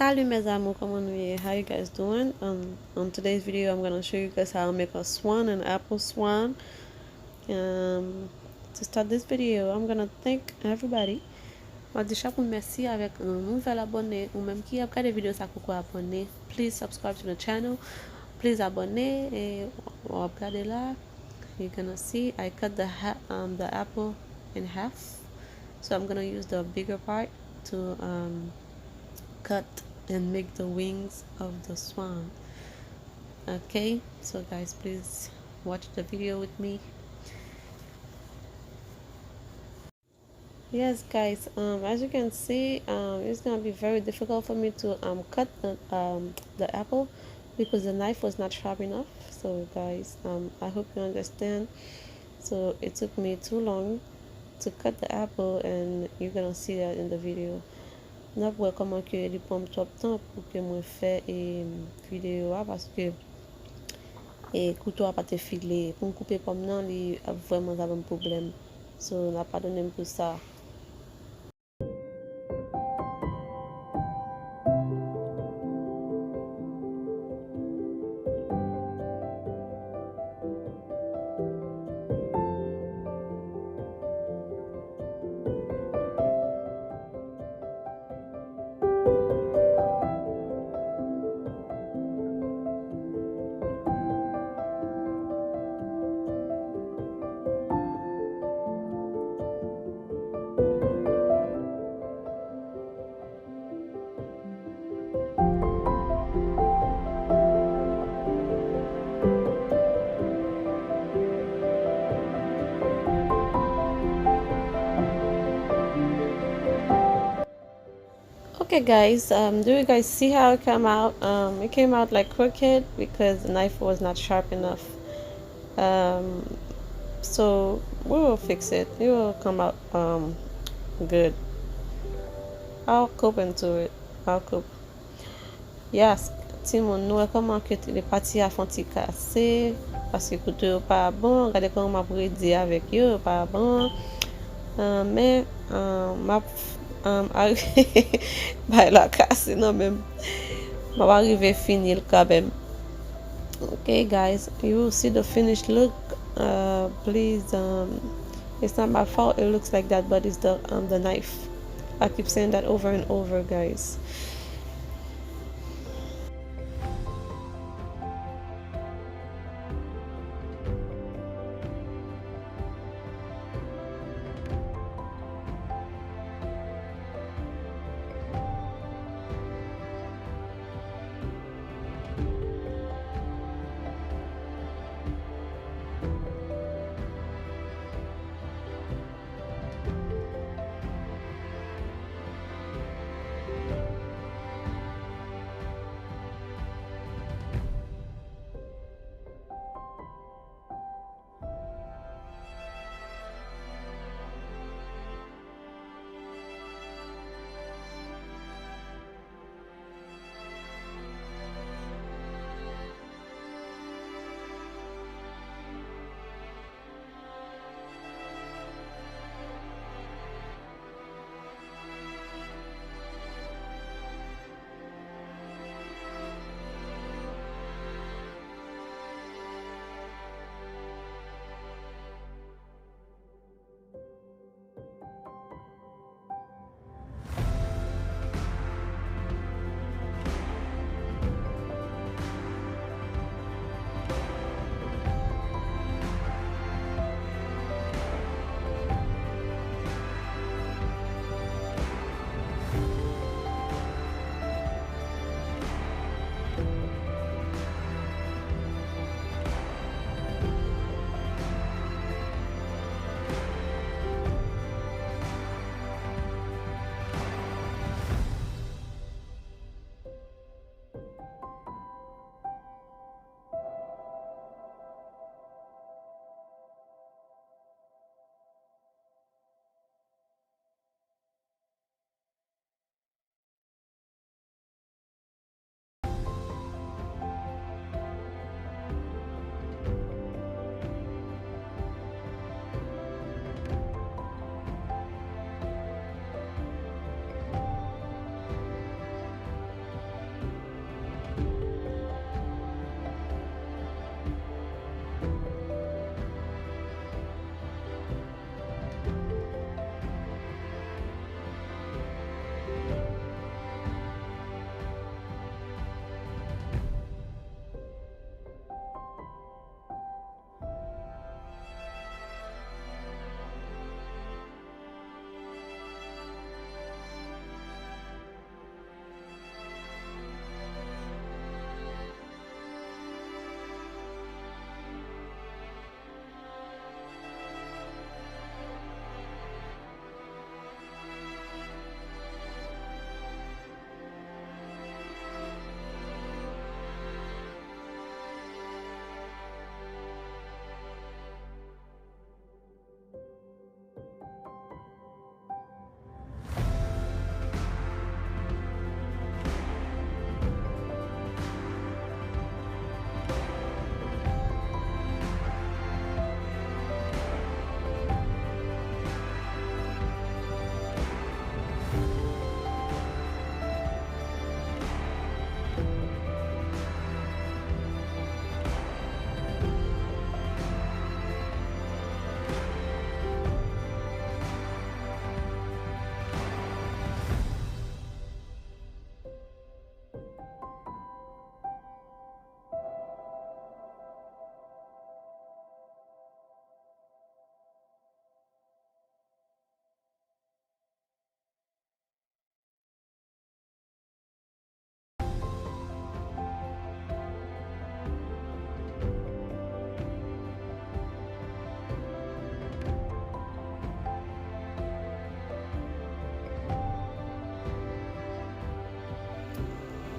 Salut mes amours, comment are you? How you guys doing? On today's video, I'm gonna show you guys how to make a swan, an apple swan. To start this video, I'm gonna thank everybody. Ma di chaque merci avec un nouvel abonné ou même qui a regardé vidéo ça pour abonner. Please subscribe to the channel. Please abonner et regardez là. You're gonna see I cut the apple in half. So I'm gonna use the bigger part to cut and make the wings of the swan. Okay, so guys, please watch the video with me. Yes guys, as you can see, it's gonna be very difficult for me to cut the apple because the knife was not sharp enough. So guys, I hope you understand. So it took me too long to cut the apple, and you're gonna see that in the video. N'a pas comment que les pommes top temps pour que moi fait et vidéo parce que et couteau a pas te filé pour couper pomme non li vraiment un problème. So n'a pas donné pour ça. Okay guys, do you guys see how it came out? It came out like crooked because the knife was not sharp enough. So we will fix it. It will come out good. I'll cope into it. I'll cope. Yes, Timon, nous comment que les parties à font casser parce que couteau pas bon. Regardez comment m'a prédit avec eux pas bon. Mais m'a bah la casse non même m'a arrivé finir quand même. Okay guys, you will see the finished look. Please, it's not my fault it looks like that, but it's the knife. I keep saying that over and over guys.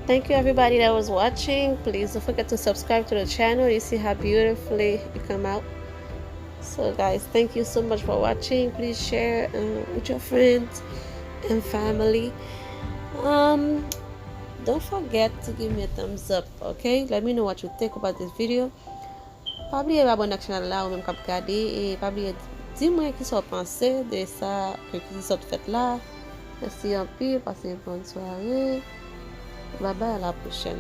Thank you everybody that was watching. Please don't forget to subscribe to the channel. You see how beautifully it come out. So guys, thank you so much for watching. Please share with your friends and family. um don't forget to give me a thumbs up, okay? Let me know what you think about this video. Pa bliye abonne ak chanel la ou menm kap gade. E pa bliye di mwen ki so panse de sa ke ki sot fet la. Merci an pil, pase yon bonne soirée. Bye bye, à la prochaine.